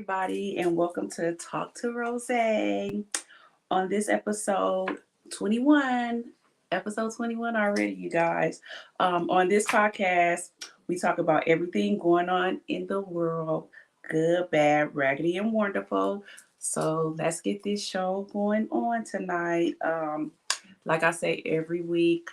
everybody, and welcome to Talk to Rose. On this episode 21, episode 21 already, you guys. On this podcast, we talk about everything going on in the world, good, bad, raggedy, and wonderful. So let's get this show going on tonight. Like I say every week,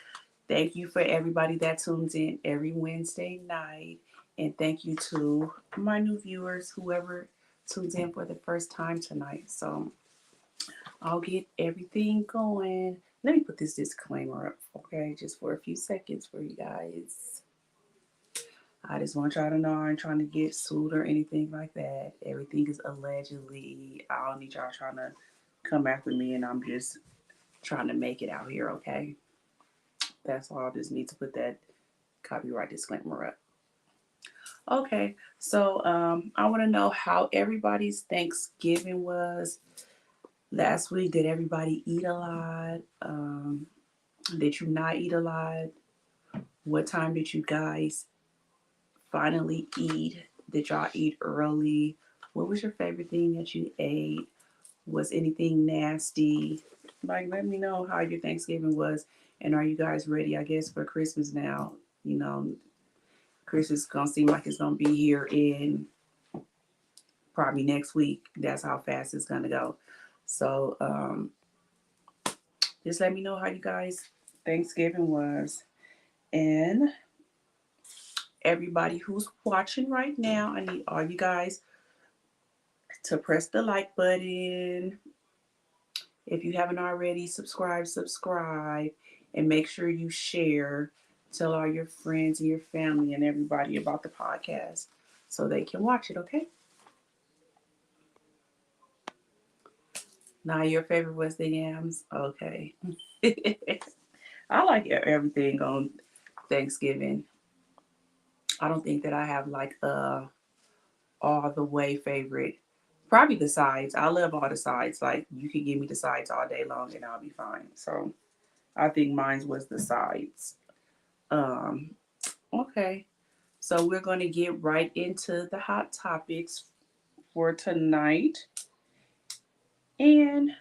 thank you for everybody that tunes in every Wednesday night. And thank you to my new viewers, whoever tunes in for the first time tonight. So I'll get everything going. Let me put this disclaimer up, okay, just for a few seconds for you guys. I just want y'all to know I ain't trying to get sued or anything like that. Everything is allegedly. I don't need y'all trying to come after me, and I'm just trying to make it out here, okay? That's all. I just need to put that copyright disclaimer up. Okay, so I want to know how everybody's Thanksgiving was last week. Did everybody eat a lot? Did you not eat a lot? What time did you guys finally eat? Did y'all eat early? What was your favorite thing that you ate? Was anything nasty? Like, let me know how your Thanksgiving was. And are you guys ready, I guess, for Christmas now? You know, Christmas is going to seem like it's going to be here in probably next week. That's how fast it's going to go. So, just let me know how you guys Thanksgiving was. And everybody who's watching right now, I need all you guys to press the like button. If you haven't already, subscribe, and make sure you share. Tell all your friends and your family and everybody about the podcast so they can watch it, okay? Now, your favorite was the yams? Okay. I like everything on Thanksgiving. I don't think that I have like all the way favorite. Probably the sides. I love all the sides. Like, you could give me the sides all day long and I'll be fine. So I think mine was the sides. Um, okay. So we're going to get right into the hot topics for tonight. And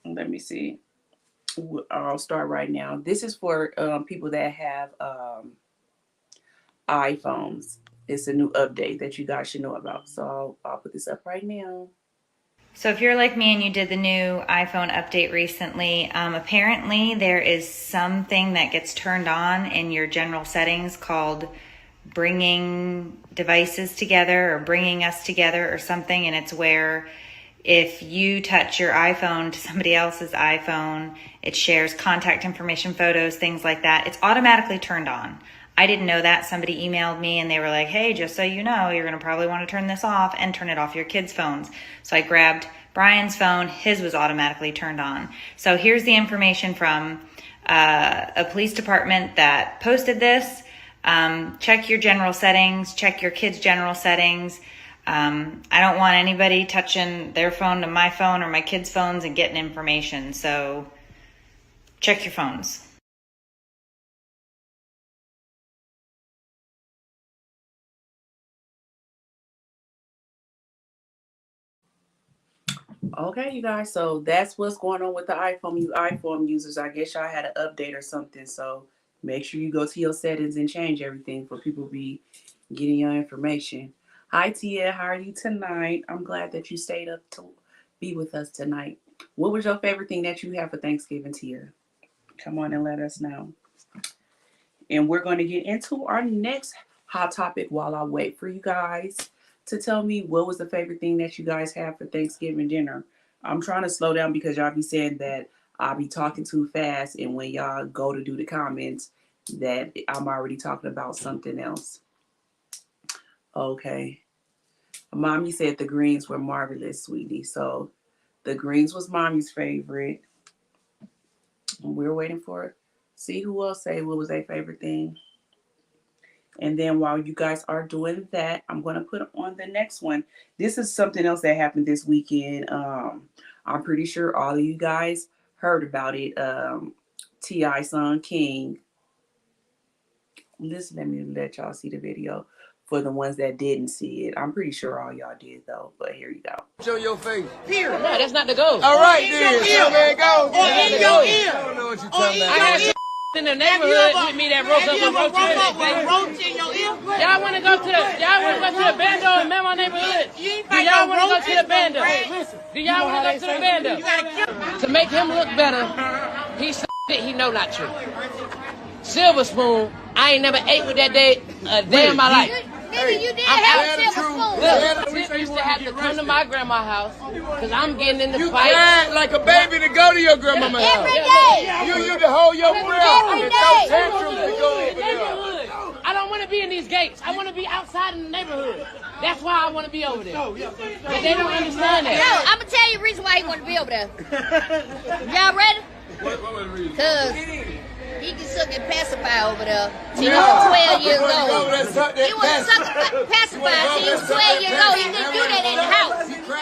let me see. I'll start right now. This is for people that have iPhones. It's a new update that you guys should know about. So I'll put this up right now. So if you're like me and you did the new iPhone update recently, apparently there is something that gets turned on in your general settings called bringing devices together or bringing us together or something. And it's where if you touch your iPhone to somebody else's iPhone, it shares contact information, photos, things like that. It's automatically turned on. I didn't know that. Somebody emailed me and they were like, hey, just so you know, you're going to probably want to turn this off and turn it off your kids' phones. So I grabbed Brian's phone. His was automatically turned on. So here's the information from a police department that posted this. Check your general settings, check your kids' general settings. I don't want anybody touching their phone to my phone or my kids' phones and getting information. So check your phones. Okay, you guys. So that's what's going on with the iPhone. You iPhone users, I guess y'all had an update or something. So make sure you go to your settings and change everything for people to be getting your information. Hi Tia, how are you tonight? I'm glad that you stayed up to be with us tonight. What was your favorite thing that you had for Thanksgiving, Tia? Come on and let us know. And we're going to get into our next hot topic while I wait for you guys to tell me what was the favorite thing that you guys had for Thanksgiving dinner. I'm trying to slow down because y'all be saying that I'll be talking too fast, and when y'all go to do the comments, that I'm already talking about something else. Okay. Mommy said the greens were marvelous, sweetie. So the greens was mommy's favorite. We're waiting for it. See who else say what was their favorite thing. And then while you guys are doing that, I'm going to put on the next one. This is something else that happened this weekend. I'm pretty sure all of you guys heard about it. T.I. son King. Let me let y'all see the video. for the ones that didn't see it. I'm pretty sure all y'all did though, but here you go. Show your face. Here. No, that's not the goal. All right, then. So there it goes. Or in your ear. I don't know what you're talking about. I had some in the neighborhood with me that broke up with roach in your ear. Y'all want to go to the bando in my neighborhood? Do y'all want to go to the bando? Do y'all want to go to the bando? To make him look better, he said he know not true. Silver spoon, I ain't never ate with that day a day in my life. Nigga, you did have a silver spoon. Look, Tip used to have to come to my grandma's house because I'm getting in the You fight. cried like a baby to go to your grandmama's house. Every day. You used to hold your breath. Every and day. throw tantrums to go over there. Neighborhood. I don't want to be in these gates. I want to be outside in the neighborhood. That's why I want to be over there. But they don't understand No, that. I'm going to tell you the reason why he want to be over there. Y'all ready? What was the reason? Because he can suck and pacify over there till he was 12 years old. He was sucking pacify till he was 12 years old. He couldn't do that in the house.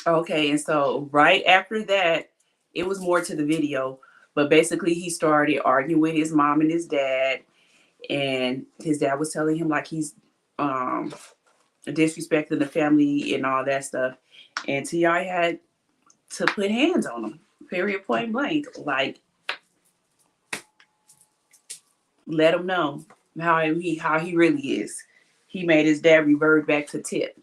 Okay, and so right after that, it was more to the video, but basically he started arguing with his mom and his dad, and his dad was telling him like he's disrespecting the family and all that stuff, and T.I. had to put hands on him, period, point blank, like let him know how he really is. He made his dad revert back to Tip.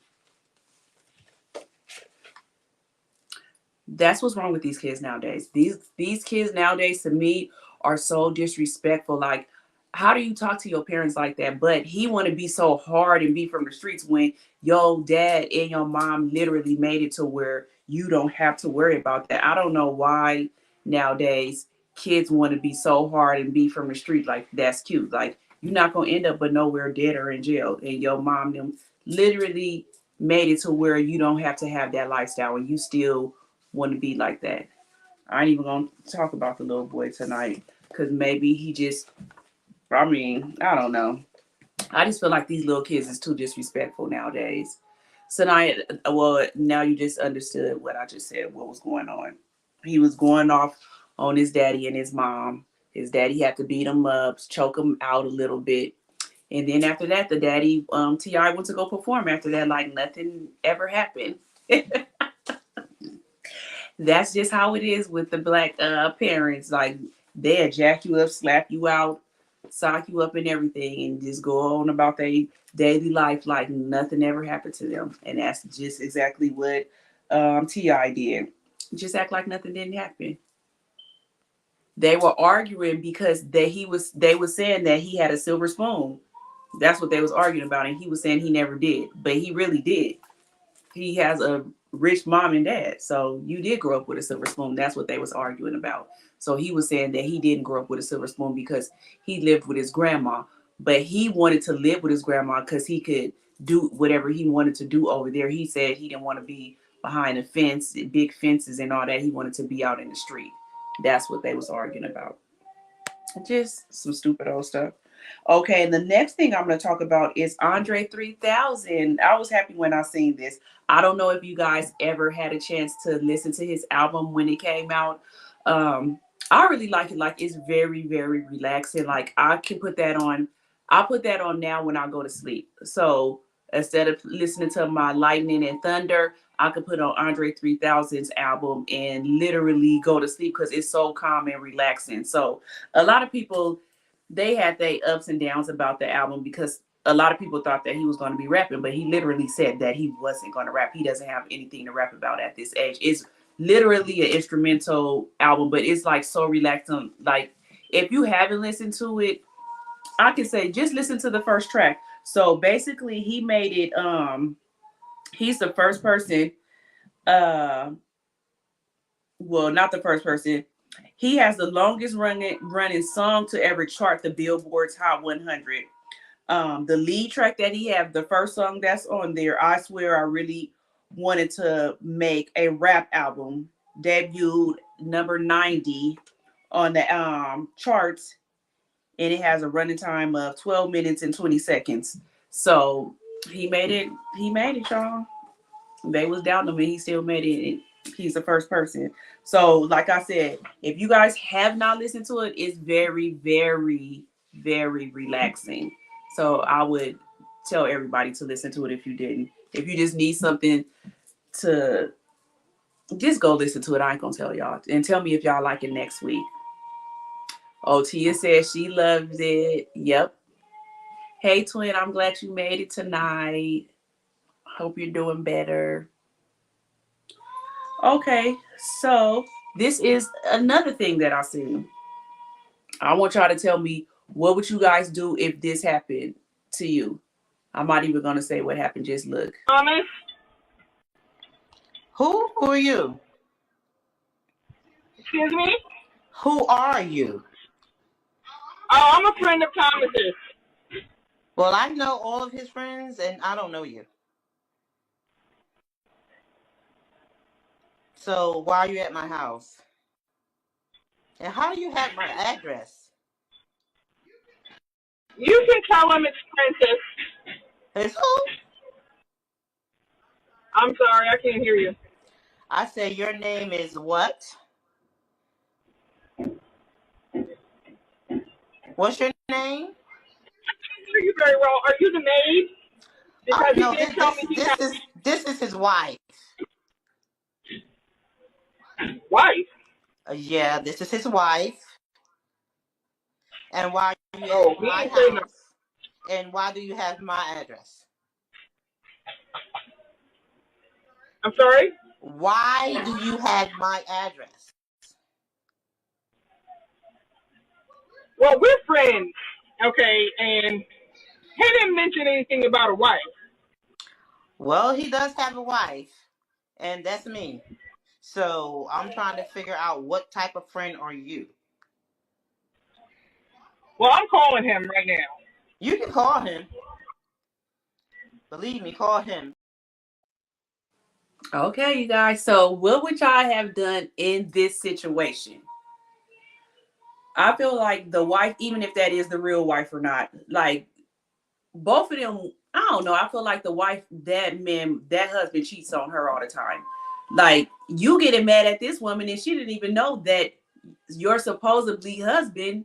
That's what's wrong with these kids nowadays. These kids nowadays, to me, are so disrespectful. Like, how do you talk to your parents like that? But he want to be so hard and be from the streets when your dad and your mom literally made it to where you don't have to worry about that. I don't know why nowadays kids want to be so hard and be from the street. Like, that's cute. Like, you're not going to end up but nowhere dead or in jail. And your mom them literally made it to where you don't have to have that lifestyle and you still want to be like that. I ain't even going to talk about the little boy tonight because maybe he just, I don't know. I just feel like these little kids is too disrespectful nowadays. So now you just understood what I just said, what was going on. He was going off on his daddy and his mom. His daddy had to beat him up, choke him out a little bit. And then after that, the daddy, T.I. went to go perform after that, like nothing ever happened. That's just how it is with the black parents. Like, they'll jack you up, slap you out, sock you up and everything, and just go on about their daily life like nothing ever happened to them. And that's just exactly what T.I. did. Just act like nothing didn't happen. They were arguing because they were saying that he had a silver spoon. That's what they was arguing about, and he was saying he never did, but he really did. He has a rich mom and dad, so you did grow up with a silver spoon. That's what they was arguing about. So he was saying that he didn't grow up with a silver spoon because he lived with his grandma, but he wanted to live with his grandma because he could do whatever he wanted to do over there. He said he didn't want to be behind a fence, big fences and all that. He wanted to be out in the street. That's what they was arguing about. Just some stupid old stuff. Okay, and the next thing I'm going to talk about is Andre 3000. I was happy when I seen this. I don't know if you guys ever had a chance to listen to his album when it came out. I really like it. Like, it's very, very relaxing. Like, I can put that on. I put that on now when I go to sleep. So instead of listening to my lightning and thunder, I could put on Andre 3000's album and literally go to sleep because it's so calm and relaxing. So a lot of people, they had their ups and downs about the album because a lot of people thought that he was going to be rapping, but he literally said that he wasn't going to rap. He doesn't have anything to rap about at this age. It's literally an instrumental album, but it's like so relaxing. Like, if you haven't listened to it, I can say just listen to the first track. So basically he made it, he's the first person, well, not the first person. He has the longest running song to ever chart the Billboard's Hot 100. The lead track that he have, the first song that's on there, I Swear I Really Wanted to Make a Rap Album, debuted number 90 on the charts, and it has a running time of 12 minutes and 20 seconds. So he made it, y'all. They was doubting him and he still made it. He's the first person. So like I said, if you guys have not listened to it, it's very, very, very relaxing. So I would tell everybody to listen to it if you didn't. If you just need something to just go listen to it. I ain't gonna tell y'all. And tell me if y'all like it next week. Oh, Tia says she loves it. Yep. Hey, twin, I'm glad you made it tonight. Hope you're doing better. Okay, so this is another thing that I see. I want y'all to tell me, what would you guys do if this happened to you? I'm not even going to say what happened. Just look. Thomas? Who are you? Excuse me? Who are you? Oh, I'm a friend of Thomas's. Well, I know all of his friends, and I don't know you. So why are you at my house? And how do you have my address? You can tell him it's Princess. It's who? I'm sorry, I can't hear you. I say your name is what? What's your name? I can't hear you very well. Are you the maid? Because No, he did tell me he had this is his wife. wife. Yeah, this is his wife. And why are you Oh, at he my didn't say no. house? And why do you have my address? I'm sorry? Why do you have my address? Well, we're friends, okay, and he didn't mention anything about a wife. Well, he does have a wife, and that's me. So I'm trying to figure out what type of friend are you? Well, I'm calling him right now. You can call him. Believe me, call him. Okay, you guys. So what would y'all have done in this situation? I feel like the wife, even if that is the real wife or not, like both of them, I don't know. I feel like the wife, that husband cheats on her all the time. Like, you getting mad at this woman and she didn't even know that your supposedly husband,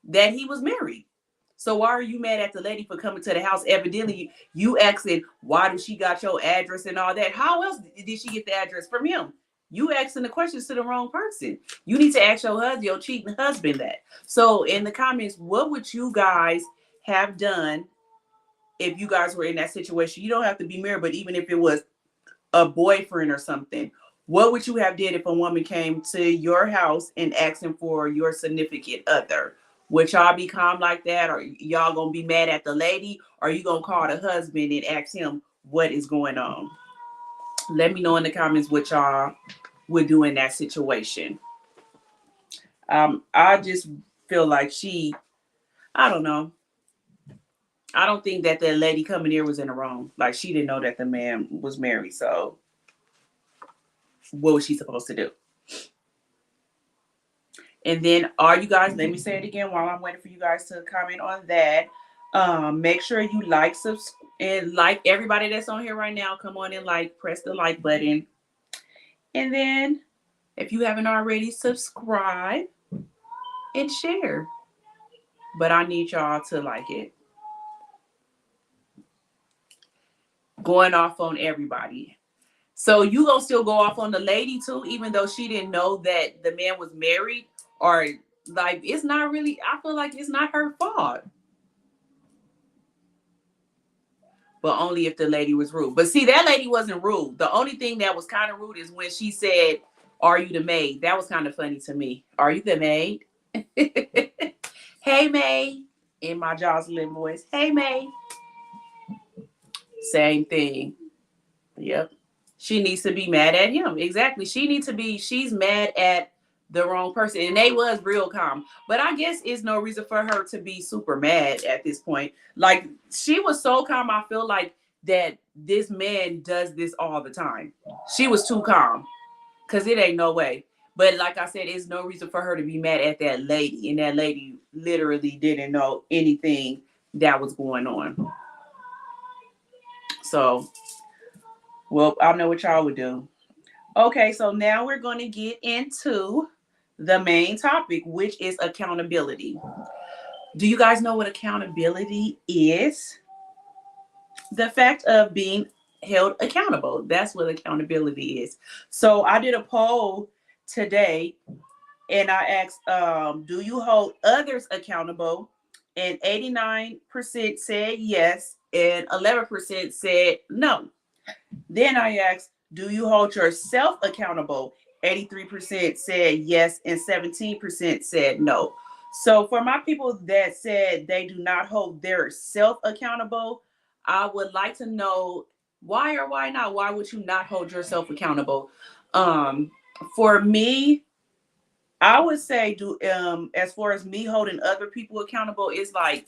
that he was married. So why are you mad at the lady for coming to the house? Evidently, you asking, why did she got your address and all that? How else did she get the address from him? You asking the questions to the wrong person. You need to ask your husband, your cheating husband, that. So in the comments, what would you guys have done if you guys were in that situation? You don't have to be married, but even if it was a boyfriend or something, what would you have did if a woman came to your house and asking for your significant other? Would y'all be calm like that? Or y'all gonna be mad at the lady? Or you gonna call the husband and ask him what is going on? Let me know in the comments what y'all would do in that situation. I just feel like I don't know. I don't think that the lady coming here was in the wrong. Like, she didn't know that the man was married. So what was she supposed to do? And then are you guys, let me say it again while I'm waiting for you guys to comment on that. Make sure you like, and like everybody that's on here right now. Come on and press the like button. And then if you haven't already, subscribe and share. But I need y'all to like it. Going off on everybody. So you gonna still go off on the lady too, even though she didn't know that the man was married? Or it's not really, I feel like it's not her fault. But only if the lady was rude. But see, that lady wasn't rude. The only thing that was kind of rude is when she said, are you the maid? That was kind of funny to me. Are you the maid? Hey, May. In my Jocelyn voice. Hey, May. Same thing. Yep. She needs to be mad at him. Exactly. She's mad at the wrong person. And they was real calm. But I guess it's no reason for her to be super mad at this point. Like, she was so calm. I feel like that this man does this all the time. She was too calm. Because it ain't no way. But like I said, it's no reason for her to be mad at that lady. And that lady literally didn't know anything that was going on. So, well, I know what y'all would do. Okay, so now we're going to get into the main topic, which is accountability. Do you guys know what accountability is? The fact of being held accountable. That's what accountability is. So I did a poll today and I asked, do you hold others accountable? And 89% said yes, and 11% said no. Then I asked, do you hold yourself accountable? 83% said yes, and 17% said no. So for my people that said they do not hold their self accountable, I would like to know why or why not. Why would you not hold yourself accountable? For me, I would say as far as me holding other people accountable, it's like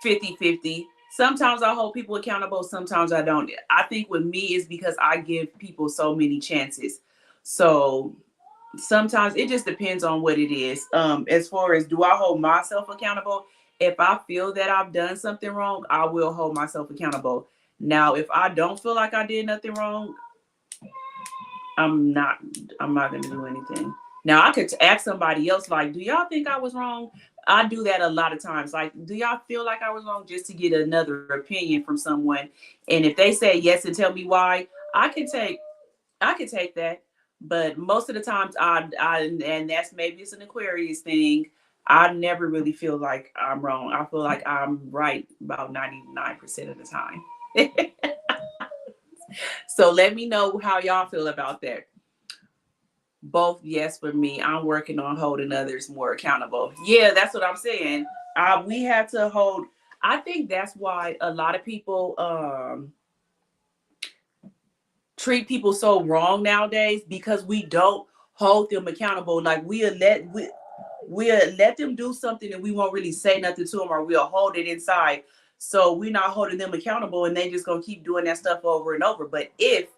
50-50. Sometimes I hold people accountable, sometimes I don't. I think with me is because I give people so many chances. So sometimes it just depends on what it is. As far as do I hold myself accountable? If I feel that I've done something wrong, I will hold myself accountable. Now, if I don't feel like I did nothing wrong, I'm not going to do anything. Now, I could ask somebody else, like, do y'all think I was wrong? I do that a lot of times. Like, do y'all feel like I was wrong? Just to get another opinion from someone. And if they say yes and tell me why, I can take that. But most of the times and that's maybe it's an Aquarius thing. I never really feel like I'm wrong. I feel like I'm right about 99% of the time. So let me know how y'all feel about that. Both yes for me. I'm working on holding others more accountable. Yeah, that's what I'm saying. We have to hold. I think that's why a lot of people treat people so wrong nowadays, because we don't hold them accountable. Like we'll let them do something and we won't really say nothing to them, or we'll hold it inside. So we're not holding them accountable and they just gonna keep doing that stuff over and over. But if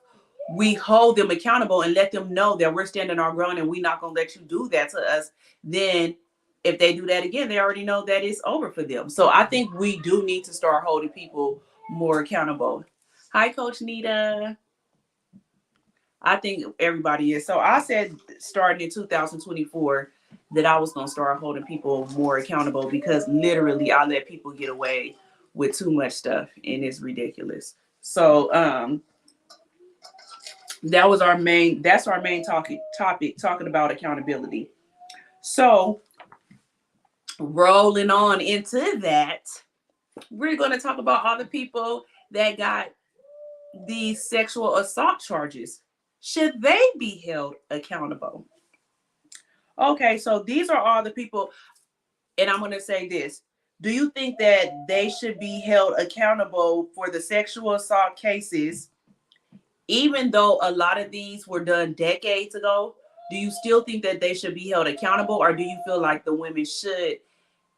we hold them accountable and let them know that we're standing our ground and we're not gonna let you do that to us, then if they do that again, they already know that it's over for them. So I think we do need to start holding people more accountable. Hi, Coach Nita. I think everybody is. So I said starting in 2024 that I was going to start holding people more accountable, because literally I let people get away with too much stuff and it's ridiculous. So that's our main topic, talking about accountability. So rolling on into that, we're going to talk about all the people that got these sexual assault charges. Should they be held accountable? Okay, so these are all the people, and I'm going to say this. Do you think that they should be held accountable for the sexual assault cases, even though a lot of these were done decades ago? Do you still think that they should be held accountable, or do you feel like the women should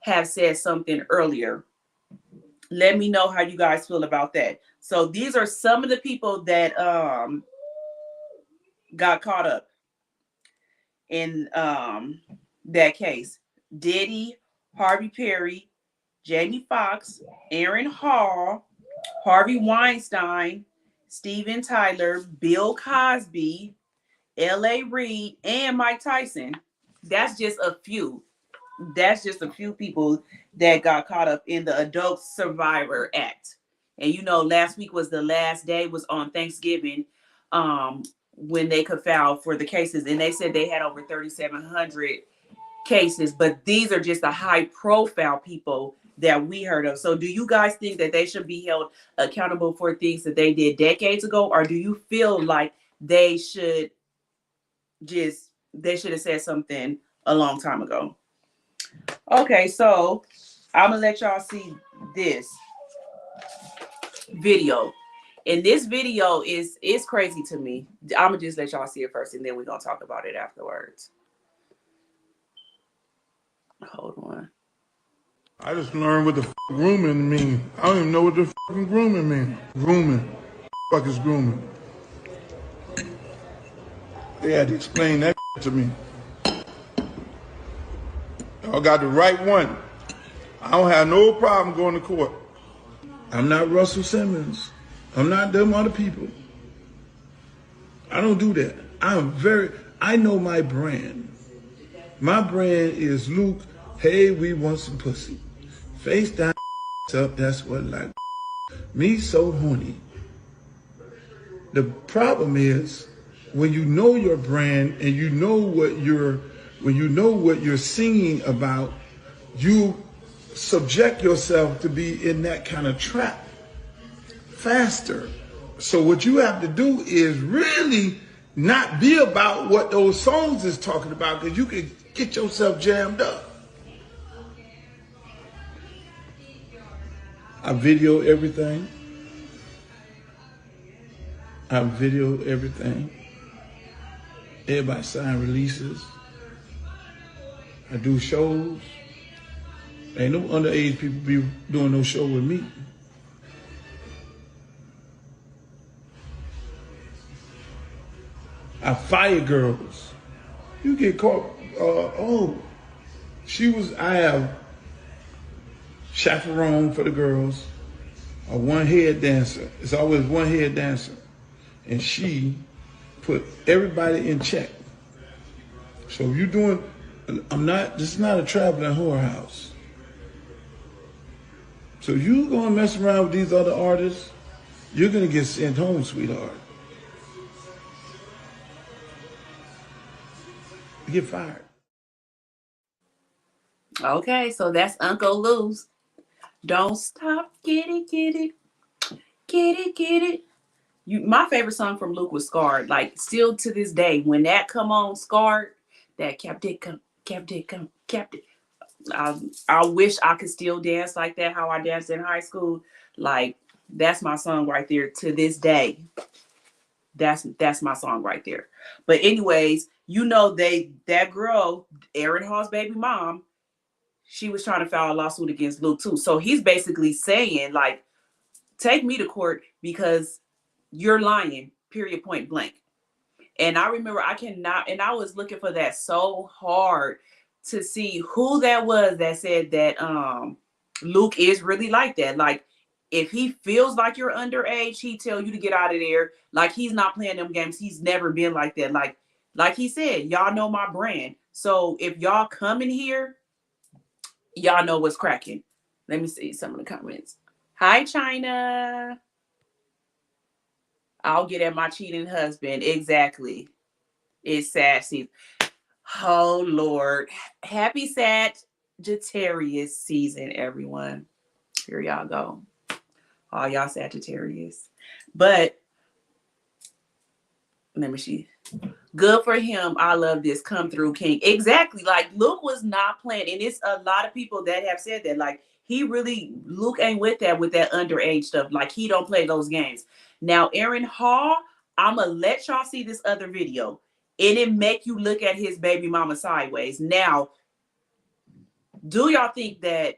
have said something earlier? Let me know how you guys feel about that. So these are some of the people that got caught up in that case. Diddy, Harvey Perry, Jamie Foxx, Aaron Hall, Harvey Weinstein, Steven Tyler, Bill Cosby, L.A. Reid, and Mike Tyson. That's just a few. That's just a few people that got caught up in the Adult Survivor Act. And you know, last week was the last day, was on Thanksgiving, when they could file for the cases. And they said they had over 3,700 cases, but these are just the high profile people that we heard of. So do you guys think that they should be held accountable for things that they did decades ago? Or do you feel like they should have said something a long time ago? Okay, so I'm gonna let y'all see this video. And this video is crazy to me. I'm gonna just let y'all see it first, and then we're gonna talk about it afterwards. Hold on. I just learned what the grooming mean. I don't even know what the fucking grooming mean. Grooming. Fuck is grooming? They had to explain that to me. Y'all got the right one. I don't have no problem going to court. I'm not Russell Simmons. I'm not them other people. I don't do that. I know my brand. My brand is Luke. Hey, we want some pussy. Face down, up. That's what like me so horny. The problem is when you know your brand and you know what you're singing about, you subject yourself to be in that kind of trap faster. So what you have to do is really not be about what those songs is talking about, because you can get yourself jammed up. I video everything. Everybody sign releases. I do shows. Ain't no underage people be doing no show with me. I fire girls. You get caught, I have chaperone for the girls, a one head dancer. It's always one head dancer. And she put everybody in check. So if you're doing, this is not a traveling whorehouse. So you gonna mess around with these other artists, you're gonna get sent home, sweetheart. You get fired. Okay, so that's Uncle Lou's. Don't stop, get it, get it, get it, get it. My favorite song from Luke was Scarred. Like, still to this day, when that come on, Scarred, that kept it. I wish I could still dance like that, how I danced in high school. Like, that's my song right there to this day. That's my song right there. But anyways, that girl, Aaron Hall's baby mom, she was trying to file a lawsuit against Luke too. So he's basically saying, like, take me to court because you're lying, period, point blank. And I remember I was looking for that so hard to see who that was that said that Luke is really like that. Like, if he feels like you're underage, he tell you to get out of there. Like, he's not playing them games. He's never been like that. Like he said, y'all know my brand. So if y'all come in here, y'all know what's cracking. Let me see some of the comments. Hi, China. I'll get at my cheating husband. Exactly. It's sassy. Oh, Lord. Happy Sagittarius season, everyone. Here y'all go. All y'all Sagittarius. But let me see. Good for him. I love this. Come through, King. Exactly. Like, Luke was not playing. And it's a lot of people that have said that. Like, Luke ain't with that underage stuff. Like, he don't play those games. Now, Aaron Hall, I'm going to let y'all see this other video. And it make you look at his baby mama sideways. Now, do y'all think that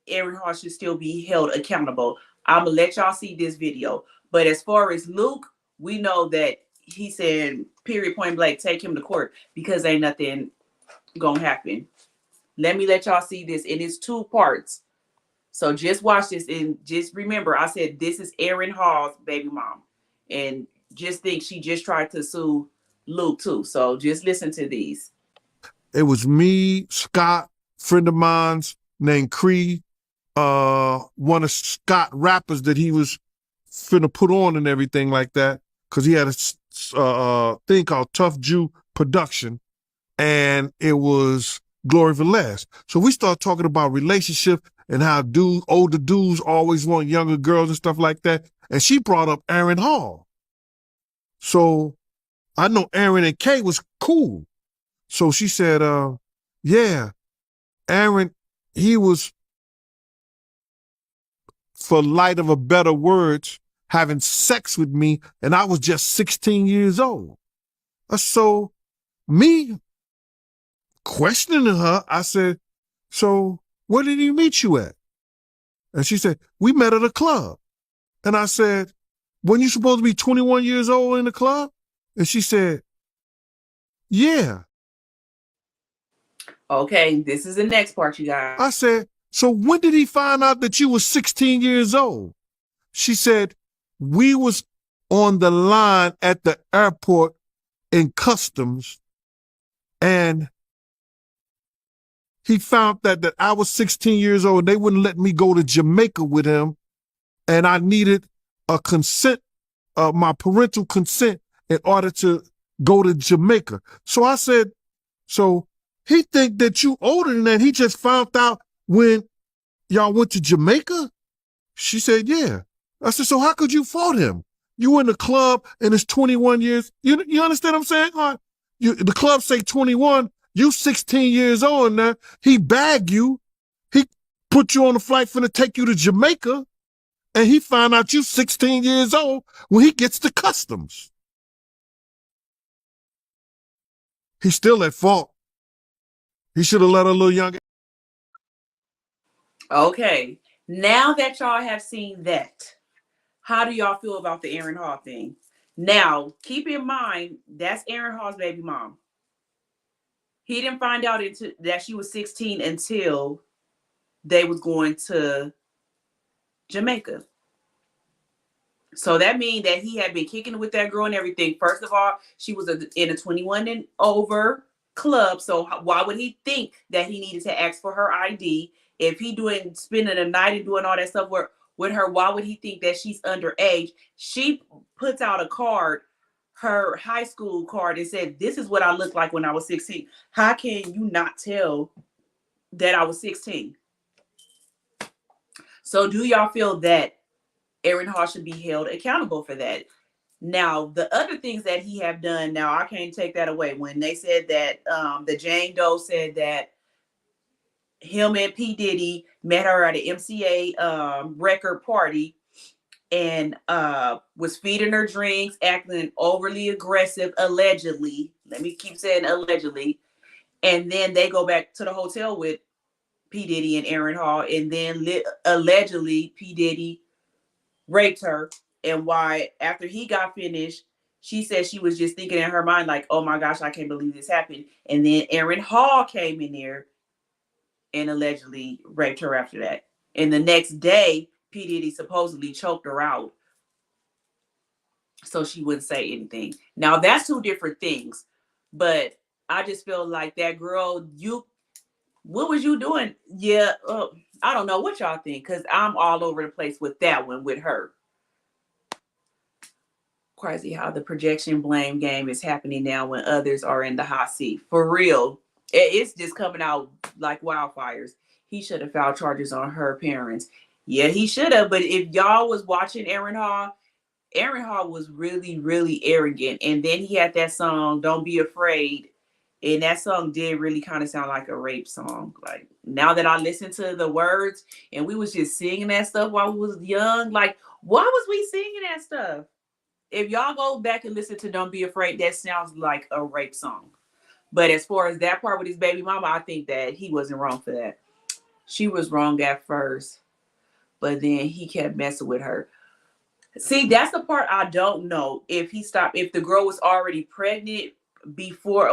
Aaron Hall should still be held accountable? I'm going to let y'all see this video. But as far as Luke, we know that he said, period, point blank, take him to court because ain't nothing going to happen. Let me let y'all see this. And it's 2 parts. So just watch this and just remember, I said this is Aaron Hall's baby mom. And just think she just tried to sue Luke too. So just listen to these. It was me, Scott, friend of mine's named Cree, one of Scott rappers that he was finna put on and everything like that, because he had a thing called Tough Jew Production, and it was Glory Velez. So we started talking about relationships and how older dudes always want younger girls and stuff like that. And she brought up Aaron Hall. So I know Aaron and Kay was cool. So she said, yeah, Aaron, he was, for light of a better words, having sex with me, and I was just 16 years old. So me questioning her, I said, so where did he meet you at? And she said, we met at a club. And I said, weren't you supposed to be 21 years old in the club? And she said, yeah. Okay, this is the next part, you guys. I said, so when did he find out that you were 16 years old? She said, we was on the line at the airport in customs, and he found that I was 16 years old and they wouldn't let me go to Jamaica with him, and I needed a consent, my parental consent in order to go to Jamaica. So I said, so he think that you older than that. He just found out when y'all went to Jamaica? She said, yeah. I said, so how could you fault him? You in the club and it's 21 years. You understand what I'm saying? The club say 21. You 16 years old now. He bagged you. He put you on a flight finna take you to Jamaica, and he found out you 16 years old when he gets to customs. He's still at fault. He should have let a little younger. Okay. Now that y'all have seen that, how do y'all feel about the Aaron Hall thing? Now, keep in mind, that's Aaron Hall's baby mom. He didn't find out that she was 16 until they was going to Jamaica. So that means that he had been kicking it with that girl and everything. First of all, she was in a 21 and over club. So why would he think that he needed to ask for her ID? If he spending a night and doing all that stuff with her, why would he think that she's underage? She puts out a card, her high school card, and said, this is what I looked like when I was 16. How can you not tell that I was 16? So do y'all feel that Aaron Hall should be held accountable for that? Now, the other things that he have done, now I can't take that away. When they said that the Jane Doe said that him and P. Diddy met her at an MCA record party and was feeding her drinks, acting overly aggressive, allegedly. Let me keep saying allegedly. And then they go back to the hotel with P. Diddy and Aaron Hall, and then allegedly P. Diddy raped her. And why, after he got finished, she said she was just thinking in her mind, like, oh my gosh, I can't believe this happened. And then Aaron Hall came in there and allegedly raped her after that. And the next day, P. Diddy supposedly choked her out so she wouldn't say anything. Now, that's two different things. But I just feel like that girl, what was you doing? Yeah, I don't know what y'all think, because I'm all over the place with that one with her. Crazy how the projection blame game is happening now when others are in the hot seat. For real, it's just coming out like wildfires. He should have filed charges on her parents. Yeah, he should have. But if y'all was watching Aaron Hall was really, really arrogant. And then he had that song, Don't Be Afraid. And that song did really kind of sound like a rape song. Like, now that I listen to the words, and we was just singing that stuff while we was young, like, why was we singing that stuff? If y'all go back and listen to Don't Be Afraid, that sounds like a rape song. But as far as that part with his baby mama, I think that he wasn't wrong for that. She was wrong at first, but then he kept messing with her. See, that's the part I don't know. If the girl was already pregnant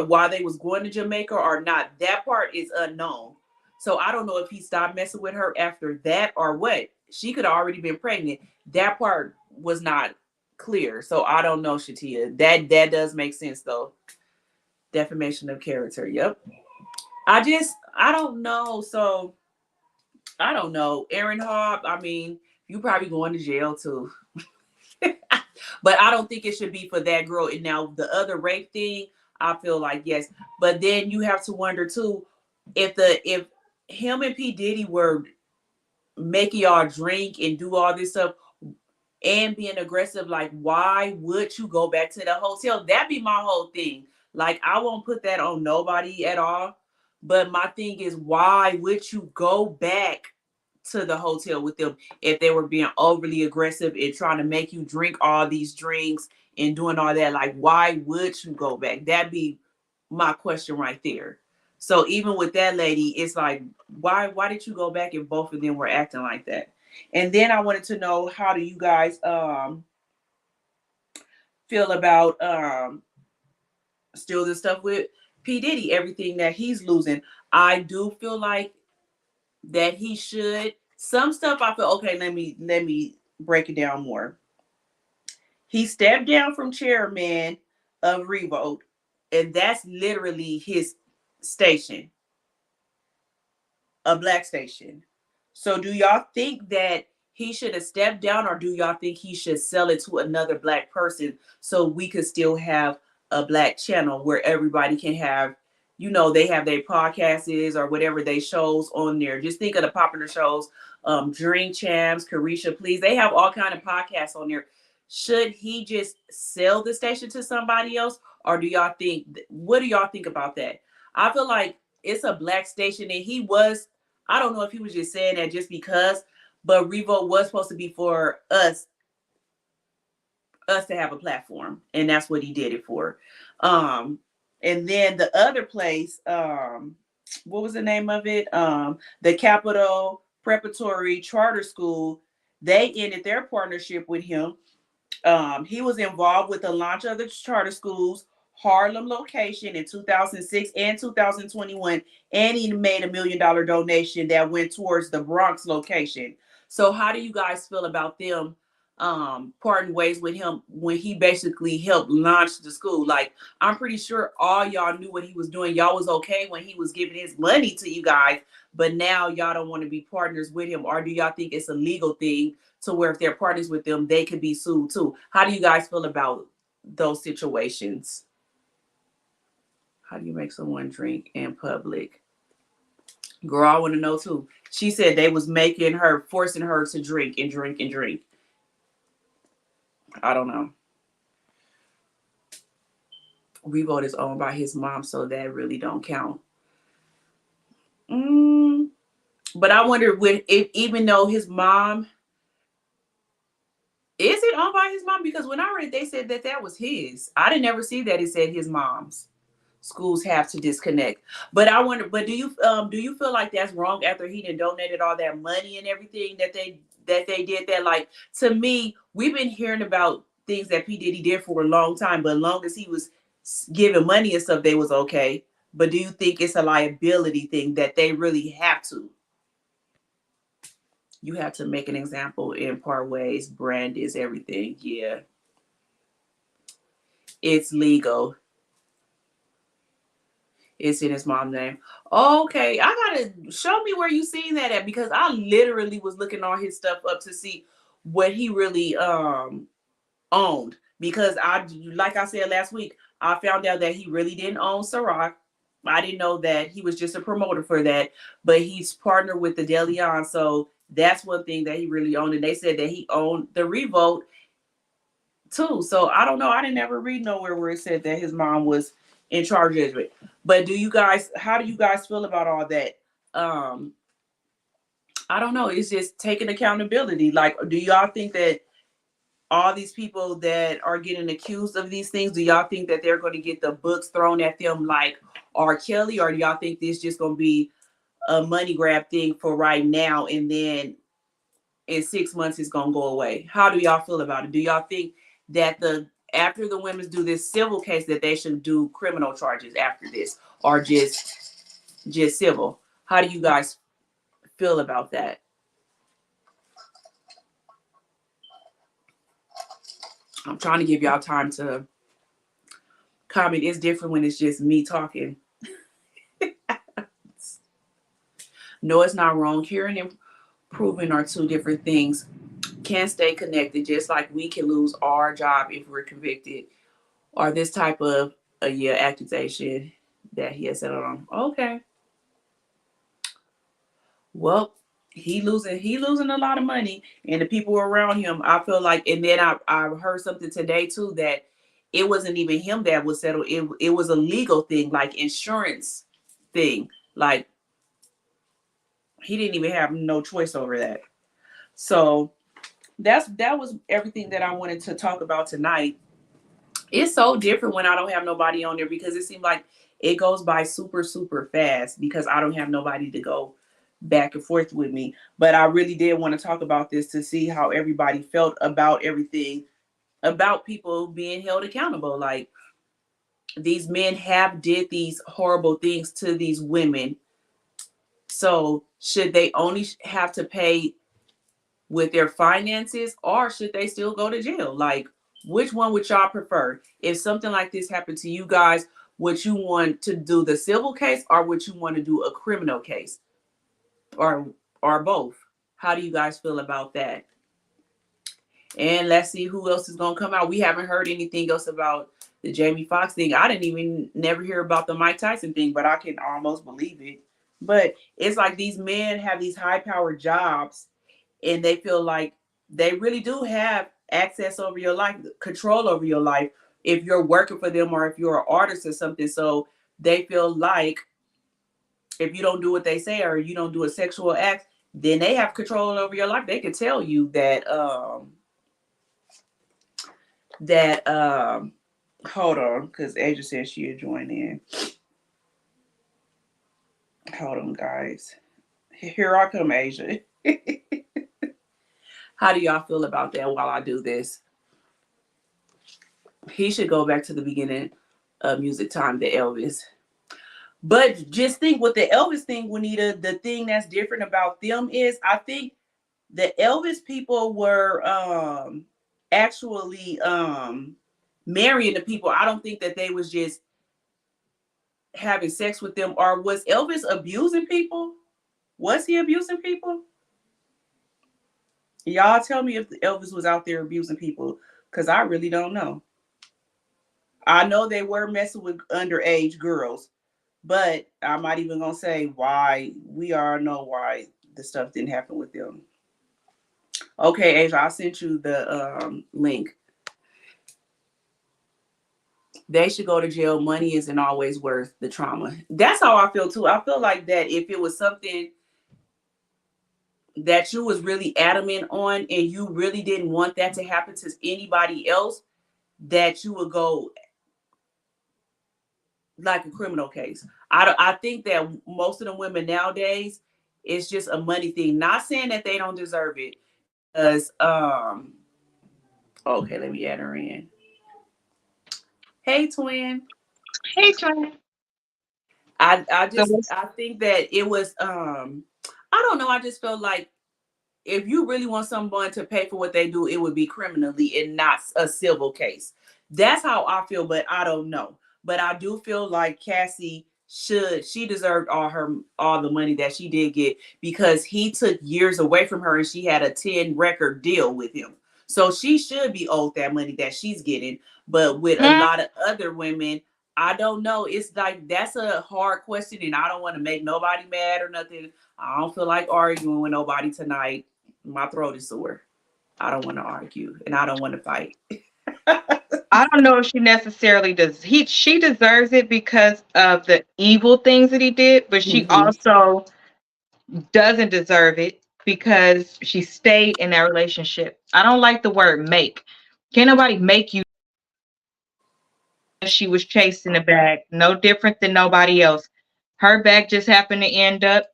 while they was going to Jamaica or not, that part is unknown. So I don't know if he stopped messing with her after that or what. She could have already been pregnant. That part was not clear. So I don't know, Shatia. That does make sense though. Defamation of character. Yep. I don't know. So I don't know. Aaron Hall, I mean, you probably going to jail too. But I don't think it should be for that girl. And now the other rape thing, I feel like yes. But then you have to wonder too, if him and P. Diddy were making y'all drink and do all this stuff and being aggressive, like, why would you go back to the hotel? That'd be my whole thing. Like, I won't put that on nobody at all. But my thing is, why would you go back to the hotel with them if they were being overly aggressive and trying to make you drink all these drinks and doing all that? Like, why would you go back? That'd be my question right there. So even with that lady, it's like, why did you go back if both of them were acting like that? And then I wanted to know, how do you guys feel about still this stuff with P. Diddy, everything that he's losing? I do feel like that he should. Some stuff I feel, okay, let me break it down more. He stepped down from chairman of Revolt, and that's literally his station. a black station. So do y'all think that he should have stepped down, or do y'all think he should sell it to another black person so we could still have a black channel where everybody can have, you know, they have their podcasts or whatever they shows on there. Just think of the popular shows, Drink Champs, Carisha Please. They have all kind of podcasts on there. Should he just sell the station to somebody else, or do y'all think? What do y'all think about that? I feel like it's a black station, and he was. I don't know if he was just saying that just because, but Revolt was supposed to be for us to have a platform, and that's what he did it for. And then the other place, what was the name of it? The Capital Preparatory Charter School. They ended their partnership with him. He was involved with the launch of the charter school's Harlem location in 2006 and 2021, and he made $1 million donation that went towards the Bronx location. So how do you guys feel about them parting ways with him when he basically helped launch the school? Like, I'm pretty sure all y'all knew what he was doing. Y'all was okay when he was giving his money to you guys, but now y'all don't want to be partners with him. Or do y'all think it's a legal thing to where if they're partners with them, they could be sued too? How do you guys feel about those situations? How do you make someone drink in public? Girl, I want to know too. She said they was making her, forcing her to drink and drink and drink. I don't know. Revolt is owned by his mom, so that really don't count. But I wonder if even though his mom, is it owned by his mom? Because when I read, they said that was his. I didn't ever see that it said his mom's. Schools have to disconnect. But I wonder, but do you feel like that's wrong after he done donated all that money and everything that they did that? Like, to me, we've been hearing about things that P. Diddy did for a long time, but as long as he was giving money and stuff, they was okay. But do you think it's a liability thing that they really have to? You have to make an example in part ways. Brand is everything. Yeah. It's legal. It's in his mom's name. Okay, I gotta show me where you seen that at, because I literally was looking all his stuff up to see what he really owned. Because like I said last week, I found out that he really didn't own Ciroc. I didn't know that he was just a promoter for that, but he's partnered with the DeLeon, so that's one thing that he really owned. And they said that he owned the Revolt too. So I don't know. I didn't ever read nowhere where it said that his mom was in charge of it. But how do you guys feel about all that? I don't know. It's just taking accountability. Like, do y'all think that all these people that are getting accused of these things, do y'all think that they're going to get the books thrown at them like R. Kelly? Or do y'all think this just going to be a money grab thing for right now, and then in 6 months it's going to go away? How do y'all feel about it? Do y'all think that after the women do this civil case, that they should do criminal charges after this, or just civil? How do you guys feel about that? I'm trying to give y'all time to comment. It's different when it's just me talking. No, it's not wrong. Hearing and proving are two different things. Can stay connected, just like we can lose our job if we're convicted, or this type of accusation that he has settled on. Okay. Well, he losing a lot of money, and the people around him, I feel like. And then I heard something today too, that it wasn't even him that was settled. It was a legal thing, like insurance thing. Like, he didn't even have no choice over that. So that was everything that I wanted to talk about tonight. It's so different when I don't have nobody on there, because it seems like it goes by super, super fast because I don't have nobody to go back and forth with me. But I really did want to talk about this to see how everybody felt about everything, about people being held accountable. Like, these men have did these horrible things to these women. So should they only have to pay with their finances, or should they still go to jail? Like, which one would y'all prefer? If something like this happened to you guys, would you want to do the civil case, or would you want to do a criminal case? or both? How do you guys feel about that? And let's see who else is gonna come out. We haven't heard anything else about the Jamie Foxx thing. I didn't even never hear about the Mike Tyson thing, but I can almost believe it. But it's like these men have these high-powered jobs, and they feel like they really do have access over your life, control over your life, if you're working for them or if you're an artist or something. So they feel like if you don't do what they say or you don't do a sexual act, then they have control over your life. They can tell you that hold on, because Asia says she'll join in. Hold on, guys. Here I come, Asia. How do y'all feel about that while I do this? He should go back to the beginning of Music Time, the Elvis. But just think with the Elvis thing, Juanita, the thing that's different about them is I think the Elvis people were actually marrying the people. I don't think that they was just having sex with them. Or was Elvis abusing people? Was he abusing people? Y'all tell me if Elvis was out there abusing people, because I really don't know. I know they were messing with underage girls, but I'm not even gonna say why. We all know why the stuff didn't happen with them. Okay, Asia, I sent you the link. They should go to jail. Money isn't always worth the trauma. That's how I feel too. I feel like that if it was something that you was really adamant on and you really didn't want that to happen to anybody else, that you would go like a criminal case. I think that most of the women nowadays, it's just a money thing. Not saying that they don't deserve it, because okay, let me add her in. Hey, twin. Hey, twin. I think that it was I don't know. I just felt like if you really want someone to pay for what they do, it would be criminally and not a civil case. That's how I feel, but I don't know. But I do feel like Cassie she deserved all the money that she did get, because he took years away from her and she had a 10 record deal with him. So she should be owed that money that she's getting. But with a lot of other women, I don't know. It's like, that's a hard question, and I don't want to make nobody mad or nothing. I don't feel like arguing with nobody tonight. My throat is sore. I don't want to argue, and I don't want to fight. I don't know if she necessarily does. She deserves it because of the evil things that he did, but she also doesn't deserve it because she stayed in that relationship. I don't like the word make. Can't nobody make you. She was chasing the bag, no different than nobody else. Her bag just happened to end up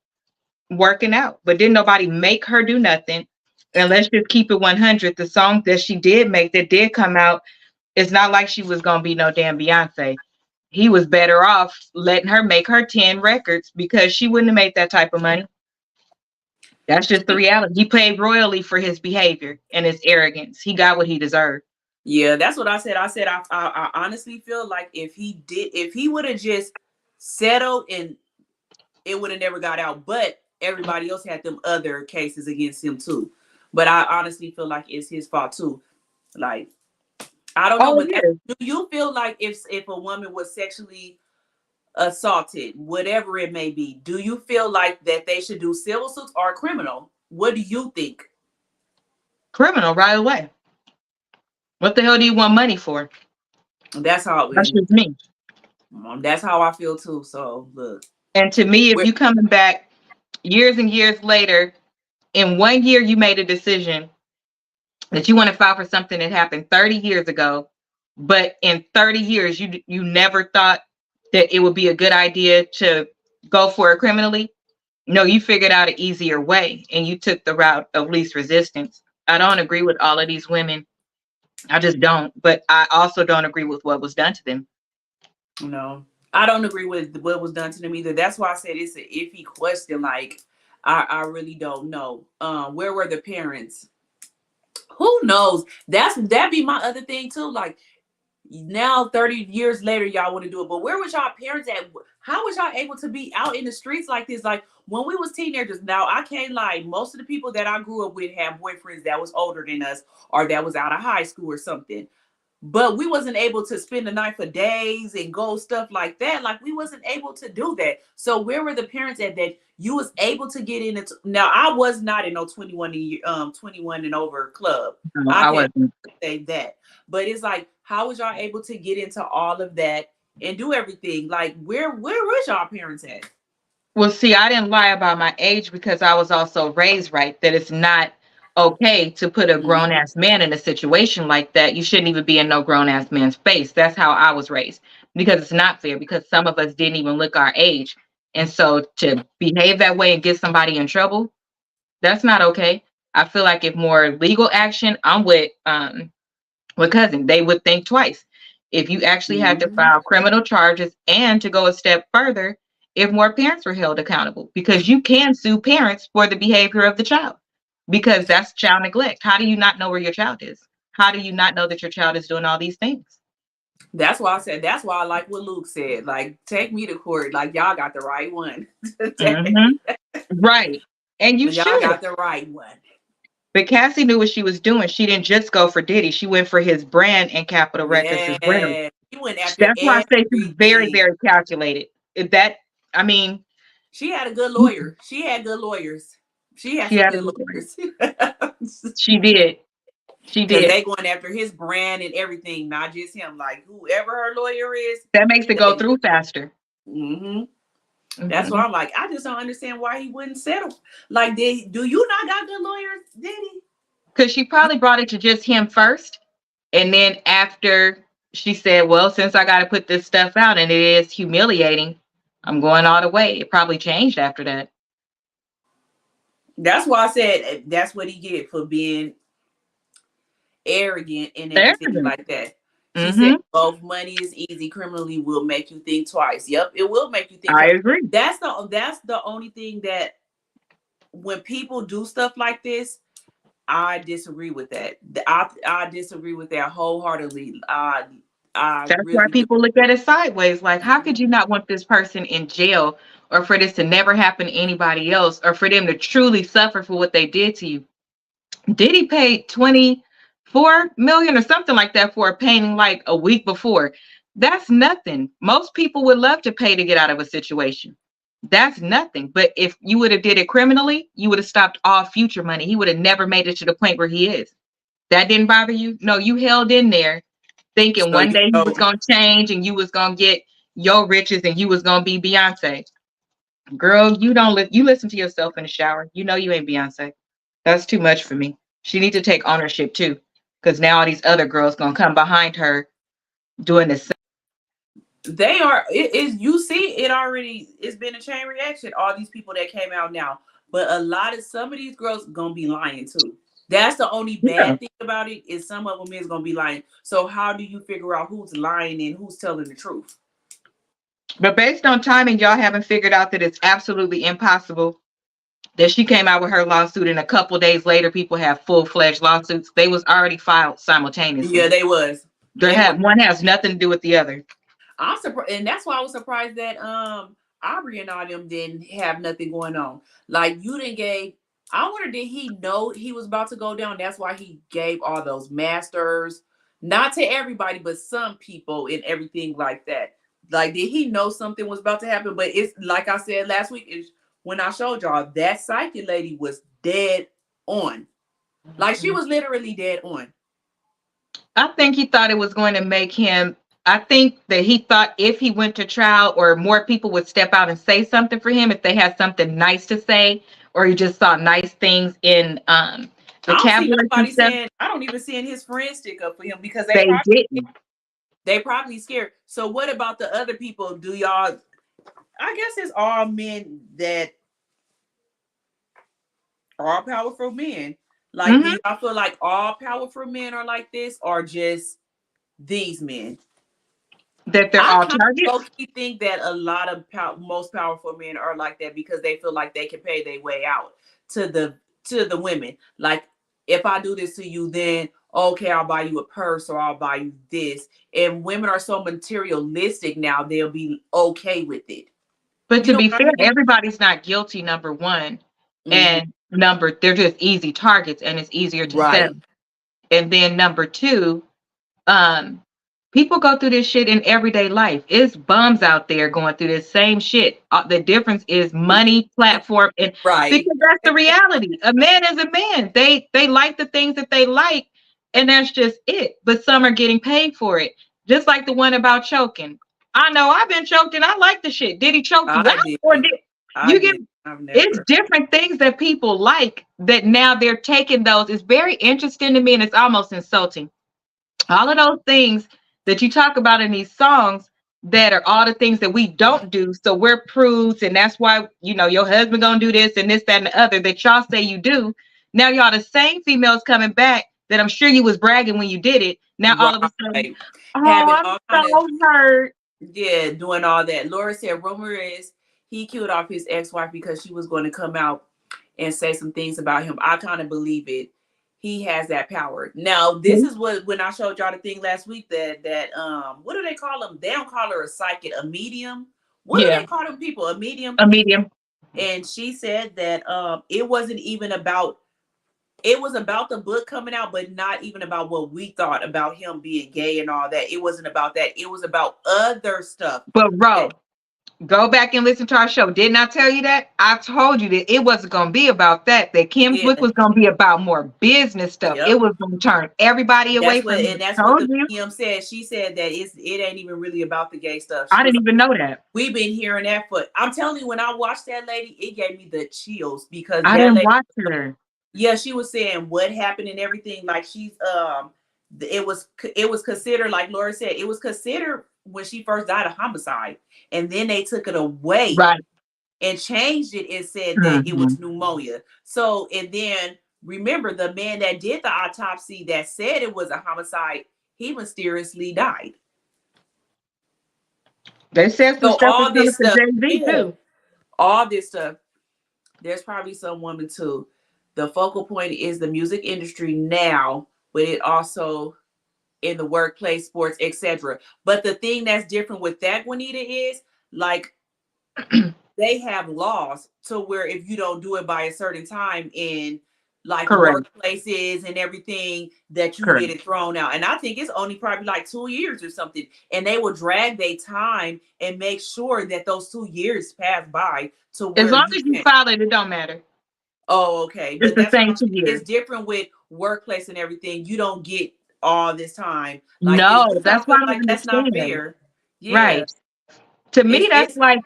working out, but didn't nobody make her do nothing. And let's just keep it 100. The song that she did make that did come out, it's not like she was gonna be no damn Beyonce. He was better off letting her make her 10 records because she wouldn't have made that type of money. That's just the reality. He paid royally for his behavior and his arrogance. He got what he deserved. Yeah, that's what I said. I said I honestly feel like if he would have just settled, and it would have never got out. But everybody else had them other cases against him too. But I honestly feel like it's his fault too. Like, I don't know. Do you feel like if a woman was sexually assaulted, whatever it may be, do you feel like that they should do civil suits or criminal? What do you think? Criminal right away. What the hell do you want money for? That's how that's just me. That's how I feel too. So look. And to me, if you coming back years and years later, in 1 year you made a decision that you want to file for something that happened 30 years ago, but in 30 years you never thought that it would be a good idea to go for it criminally. No, you figured out an easier way and you took the route of least resistance. I don't agree with all of these women. I just don't. But I also don't agree with what was done to them. No, I don't agree with what was done to them either. That's why I said it's an iffy question. Like, I really don't know. Where were the parents? Who knows? That'd be my other thing too. Like, Now 30 years later, y'all want to do it. But where was y'all parents at? How was y'all able to be out in the streets like this? Like when we was teenagers, now I can't lie, most of the people that I grew up with had boyfriends that was older than us or that was out of high school or something. But we wasn't able to spend the night for days and go stuff like that. Like we wasn't able to do that. So where were the parents at that you was able to get in it? Now I was not in no 21 and over club. No, I I can't wasn't. say that. But it's like, how was y'all able to get into all of that and do everything? Like where was y'all parents at? Well, see, I didn't lie about my age because I was also raised right that it's not okay to put a grown ass man in a situation like that. You shouldn't even be in no grown ass man's face. That's how I was raised because it's not fair because some of us didn't even look our age. And so to behave that way and get somebody in trouble, that's not okay. I feel like if more legal action, I'm with cousin, they would think twice. If you actually had to file criminal charges and to go a step further, if more parents were held accountable, because you can sue parents for the behavior of the child, because that's child neglect. How do you not know where your child is? How do you not know that your child is doing all these things? That's why I said, that's why I like what Luke said. Like, take me to court. Like, y'all got the right one. Right. And you y'all should. got the right one. But Cassie knew what she was doing. She didn't just go for Diddy. She went for his brand and Capitol Records as well. He went after That's why I say she's very, everything. very calculated. I mean, she had a good lawyer. She had good lawyers. She had some good lawyers. She did. She did. They going after his brand and everything, not just him. Like whoever her lawyer is, that makes it go through faster. That's why I'm like, I just don't understand why he wouldn't settle. Like, do you not got good lawyers, Diddy? Because she probably brought it to just him first, and then after she said, "Well, since I got to put this stuff out and it is humiliating, I'm going all the way." It probably changed after that. That's why I said that's what he get for being arrogant and everything like that. She said, both money is easy, criminally will make you think twice. Yep, it will make you think I twice. agree. That's the only thing that when people do stuff like this, I disagree with that. I disagree with that wholeheartedly. That's really why people look at it sideways. Like, how could you not want this person in jail, or for this to never happen to anybody else, or for them to truly suffer for what they did to you? Diddy paid $24 million or something like that for a painting like a week before. That's nothing. Most people would love to pay to get out of a situation. That's nothing. But if you would have did it criminally, you would have stopped all future money. He would have never made it to the point where he is. That didn't bother you? No, you held in there thinking one day he was going to change and you was going to get your riches and you was going to be Beyonce. Girl, you listen to yourself in the shower. You know you ain't Beyonce. That's too much for me. She needs to take ownership too, because now all these other girls going to come behind her doing this. They are, you see it already, it's been a chain reaction, all these people that came out now. But some of these girls going to be lying too. That's the only bad thing about it, is some of them is going to be lying. So how do you figure out who's lying and who's telling the truth? But based on timing, y'all haven't figured out that it's absolutely impossible that she came out with her lawsuit and a couple days later people have full-fledged lawsuits. They was already filed simultaneously. Yeah, they was. One has nothing to do with the other. I'm surprised, and that's why I was surprised that Aubrey and all them didn't have nothing going on. Like, you didn't gave. I wonder, did he know he was about to go down? That's why he gave all those masters, not to everybody, but some people and everything like that. Like, did he know something was about to happen? But it's like I said last week, is when I showed y'all that psychic lady was dead on. Like, she was literally dead on. I think he thought it was going to make him. I think that he thought if he went to trial or more people would step out and say something for him, if they had something nice to say, or he just saw nice things in the tabloids and stuff. I don't even see his friends stick up for him because they probably scared. So what about the other people? Do y'all, I guess it's all men that are powerful men. Like, do y'all feel like all powerful men are like this, or just these men? That they're all targets? I think that a lot of most powerful men are like that because they feel like they can pay their way out to the women. Like, if I do this to you, then okay, I'll buy you a purse or I'll buy you this. And women are so materialistic now, they'll be okay with it. But You to know be what I fair, mean? everybody's not guilty, number one. Mhm. And they're just easy targets and it's easier to Right. sell. And then number two, people go through this shit in everyday life. It's bums out there going through this same shit. The difference is money, platform, and Right. because that's the reality. A man is a man. They like the things that they like, and that's just it. But some are getting paid for it. Just like the one about choking. I know I've been choked and I like the shit. Did he choke you I out? did. Or did I you get did. I've it's never. different things that people like that now they're taking those. It's very interesting to me and it's almost insulting. All of those things that you talk about in these songs that are all the things that we don't do. So we're prudes, and that's why your husband gonna do this and this, that, and the other that y'all say you do. Now y'all the same females coming back that I'm sure you was bragging when you did it. Now all of a sudden, Right. oh, Having I'm all kind of so hurt. Yeah, doing all that. Laura said, rumor is he killed off his ex-wife because she was going to come out and say some things about him. I kind of believe it. He has that power. Now, this is when I showed y'all the thing last week that what do they call them? They don't call her a psychic, a medium. What do they call them people? A medium? A medium. And she said that it wasn't even about it was about the book coming out, but not even about what we thought about him being gay and all that. It wasn't about that. It was about other stuff. But Ro, go back and listen to our show. Didn't I tell you that? I told you that it wasn't going to be about that. That Kim's book was going to be about more business stuff. Yep. It was going to turn everybody away from it. And that's what the medium said. She said that it ain't even really about the gay stuff. I didn't even know that. We've been hearing that for. I'm telling you, when I watched that lady, it gave me the chills because I didn't watch her. Yeah, she was saying what happened and everything. Like she's it was considered, like Laura said, it was considered when she first died a homicide, and then they took it away and changed it and said that it was pneumonia. So, and then remember the man that did the autopsy that said it was a homicide, he mysteriously died. They said so all this stuff, too. All this stuff. There's probably some woman too. The focal point is the music industry now, but it also in the workplace, sports, etc. But the thing that's different with that, Juanita, is like they have laws to where if you don't do it by a certain time in like workplaces and everything, that you get it thrown out. And I think it's only probably like 2 years or something. And they will drag their time and make sure that those 2 years pass by to where as long as you file it, it don't matter. Oh, okay. It's the same 2 years. It's different with workplace and everything. You don't get all this time. Like, no, that's why that's not fair. Yeah. Right. To me, that's like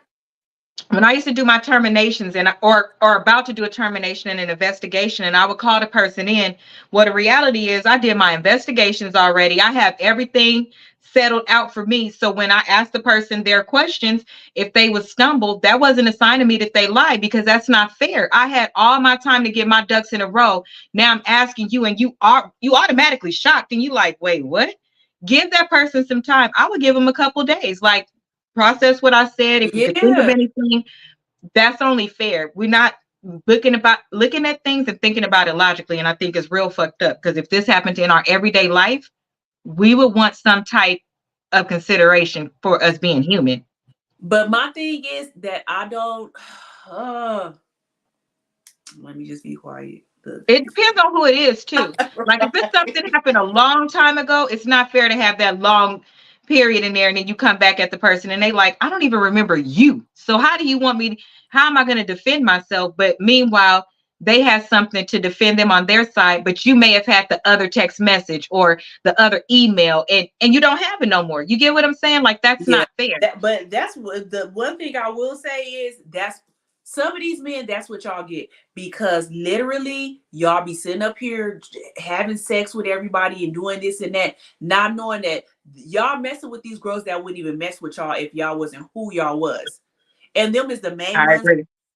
when I used to do my terminations or about to do a termination and an investigation, and I would call the person in. Well, the reality is I did my investigations already. I have everything settled out for me. So when I asked the person their questions, if they would stumble, that wasn't a sign to me that they lied, because that's not fair. I had all my time to get my ducks in a row. Now I'm asking you, and you automatically shocked, and you like, wait, what? Give that person some time. I would give them a couple days, like process what I said. If you could think of anything, that's only fair. We're not looking at things and thinking about it logically, and I think it's real fucked up, because if this happened in our everyday life, we would want some type of consideration for us being human. But my thing is that I don't let me just be quiet. It depends on who it is too. Like if it's something that happened a long time ago, it's not fair to have that long period in there and then you come back at the person and they like, I don't even remember you. So how do you want me how am I going to defend myself? But meanwhile, they have something to defend them on their side, but you may have had the other text message or the other email and you don't have it no more. You get what I'm saying? Like that's not fair. But that's what the one thing I will say is that's some of these men, that's what y'all get, because literally y'all be sitting up here having sex with everybody and doing this and that, not knowing that y'all messing with these girls that wouldn't even mess with y'all if y'all wasn't who y'all was. And them is the main ones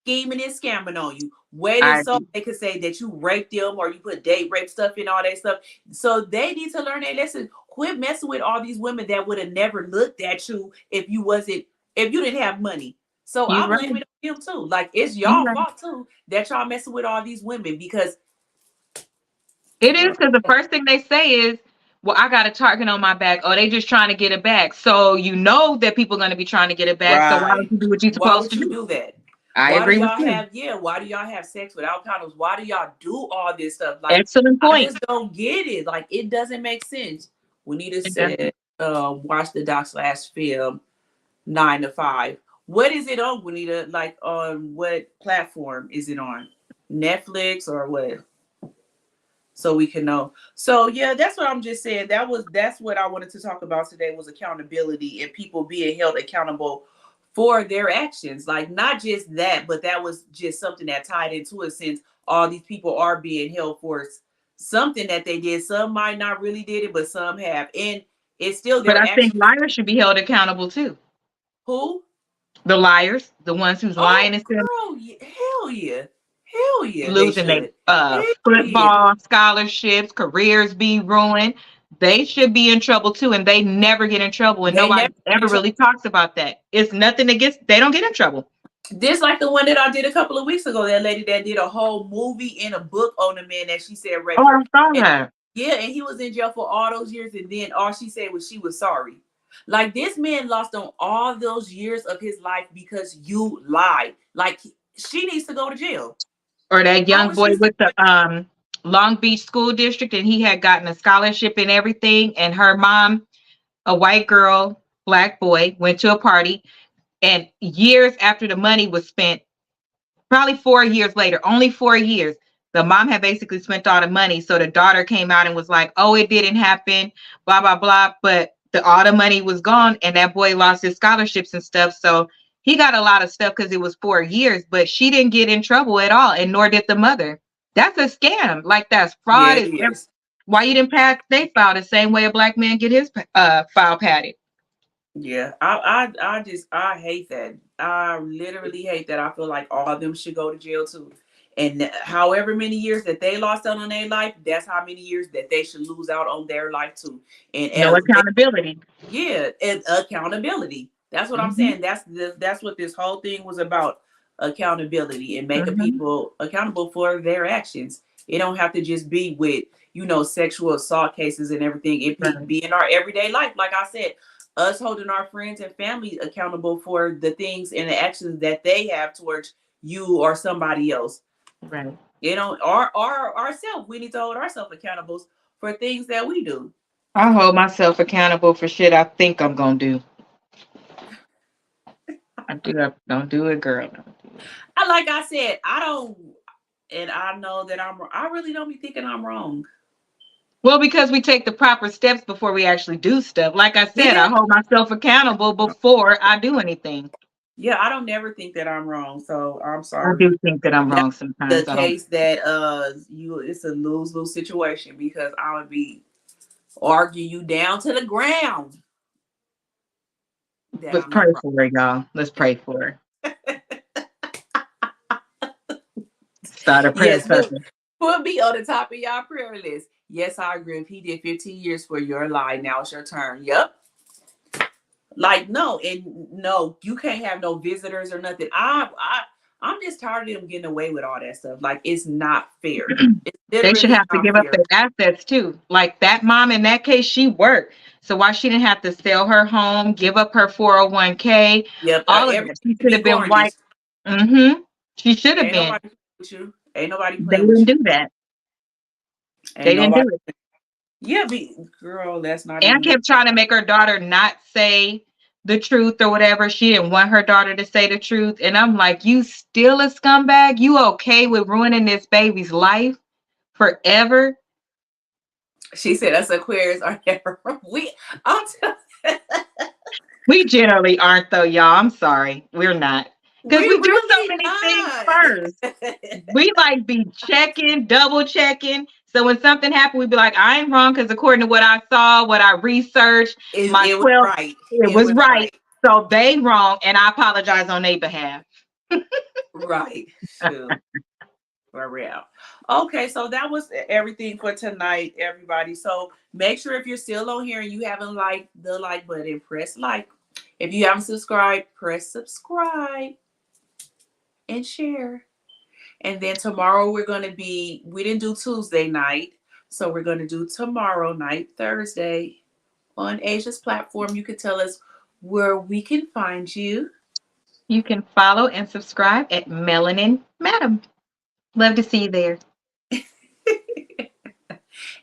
scheming and scamming on you, waiting so they could say that you raped them or you put date rape stuff in all that stuff. So they need to learn their lesson. Quit messing with all these women that would have never looked at you if you didn't have money. So I'm blaming them too. Like it's y'all fault too that y'all messing with all these women, because It is, because the first thing they say is, well, I got a target on my back. Oh, they just trying to get it back. So you know that people are going to be trying to get it back. So why don't Right. you do what you're Why supposed would to you do? do that? I Why do agree with y'all you. why do y'all have sex without condoms? Why do y'all do all this stuff? Like, Excellent I point. just don't get it. Like, it doesn't make sense. Juanita It doesn't. said, watch the doc/film 9 to 5. What is it on, Juanita? Like, on what platform is it on? Netflix or what? So we can know. So yeah, that's what I'm just saying. That's what I wanted to talk about today, was accountability and people being held accountable for their actions. Like, not just that, but that was just something that tied into it, since all these people are being held for something that they did. Some might not really did it, but some have. And it's still But their I think actions. liars should be held accountable too. Who? The liars, the ones who's lying Oh, instead of girl, hell yeah. Hell yeah, they losing their should. Hell yeah. football scholarships, careers be ruined. They should be in trouble too, and they never get in trouble, and They nobody never ever really talks about that. It's nothing against. They don't get in trouble. This like the one that I did a couple of weeks ago. That lady that did a whole movie and a book on the man that she said raped Oh, her. I saw And, that. yeah, and he was in jail for all those years, and then all she said was she was sorry. Like, this man lost on all those years of his life because you lied. Like, she needs to go to jail. Or that How young is boy she? with the Long Beach school district, and he had gotten a scholarship and everything, and her mom, a white girl, black boy, went to a party, and years after the money was spent, probably 4 years later, only 4 years, the mom had basically spent all the money. So the daughter came out and was like, oh, it didn't happen, blah, blah, blah. But all the money was gone, and that boy lost his scholarships and stuff. So he got a lot of stuff because it was 4 years, but she didn't get in trouble at all, and nor did the mother. That's a scam. Like, that's Yeah, fraud. it is. Why you didn't pass their file the same way a black man get his file padded? Yeah, I hate that. I literally hate that. I feel like all of them should go to jail too. And however many years that they lost out on their life, that's how many years that they should lose out on their life too. And No accountability. yeah, and accountability. That's what I'm saying. That's what this whole thing was about. Accountability and making people accountable for their actions. It don't have to just be with, sexual assault cases and everything. It be in our everyday life. Like I said, us holding our friends and family accountable for the things and the actions that they have towards you or somebody else. Right. Or ourselves. We need to hold ourselves accountable for things that we do. I hold myself accountable for shit I think I'm gonna do. Don't do it, girl. Like I said, I don't, and I know that I really don't be thinking I'm wrong. Well, because we take the proper steps before we actually do stuff. Like I said, I hold myself accountable before I do anything. Yeah, I don't never think that I'm wrong. So I'm I sorry. do think that I'm wrong sometimes. The case that it's a lose-lose situation, because I would be arguing you down to the ground. Let's pray for her, y'all. Let's pray for her. Start a prayer. Yes, put me on the top of y'all prayer list. Yes, I agree. If he did 15 years for your lie, now it's your turn. Yep. Like, no, you can't have no visitors or nothing. I'm just tired of them getting away with all that stuff. Like, it's not fair. They should have to give up their assets too. Like, that mom in that case, she worked. So why she didn't have to sell her home, give up her 401k? Yep. All of that. She should have been white. She should have been. Ain't nobody They playing with didn't you. do that. They didn't do it. Yeah, girl, that's not. And I kept trying to make her daughter not say the truth or whatever. She didn't want her daughter to say the truth. And I'm like, you still a scumbag? You okay with ruining this baby's life forever? She said us Aquarius are never. We generally aren't, though, y'all. I'm sorry. We're not. Because we do so many things first. We like be checking, double checking. So when something happened, we'd be like, I ain't wrong, because according to what I saw, what I researched, it was right. So they wrong, and I apologize on their behalf. Right. For real. Okay, so that was everything for tonight, everybody. So make sure, if you're still on here and you haven't liked the like button, press like. If you haven't subscribed, press subscribe and share. And then tomorrow we didn't do Tuesday night. So we're going to do tomorrow night, Thursday, on Asia's platform. You can tell us where we can find you. You can follow and subscribe at Melanin Madam. Love to see you there.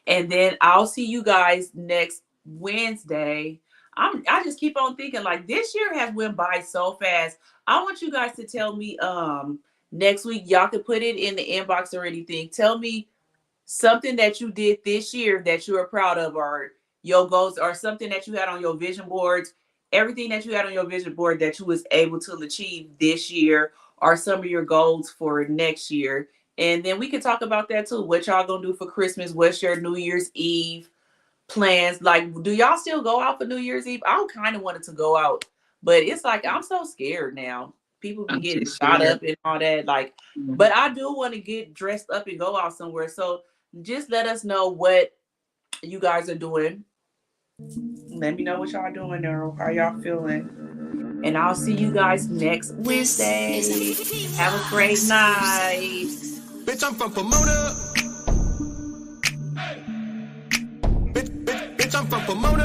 And then I'll see you guys next Wednesday. I just keep on thinking, like, this year has went by so fast. I want you guys to tell me next week. Y'all can put it in the inbox or anything. Tell me something that you did this year that you are proud of, or your goals, or something that you had on your vision boards. Everything that you had on your vision board that you was able to achieve this year, or some of your goals for next year. And then we can talk about that too. What y'all gonna do for Christmas? What's your New Year's Eve plans? Like, do y'all still go out for New Year's Eve? I kind of wanted to go out, but it's like I'm so scared now. People be getting shot up and all that. Like, but I do want to get dressed up and go out somewhere. So just let us know what you guys are doing. Let me know what y'all doing or how y'all feeling. And I'll see you guys next Wednesday. Have a great night. Bitch, I'm from Pomona. Bitch, I'm from Pomona.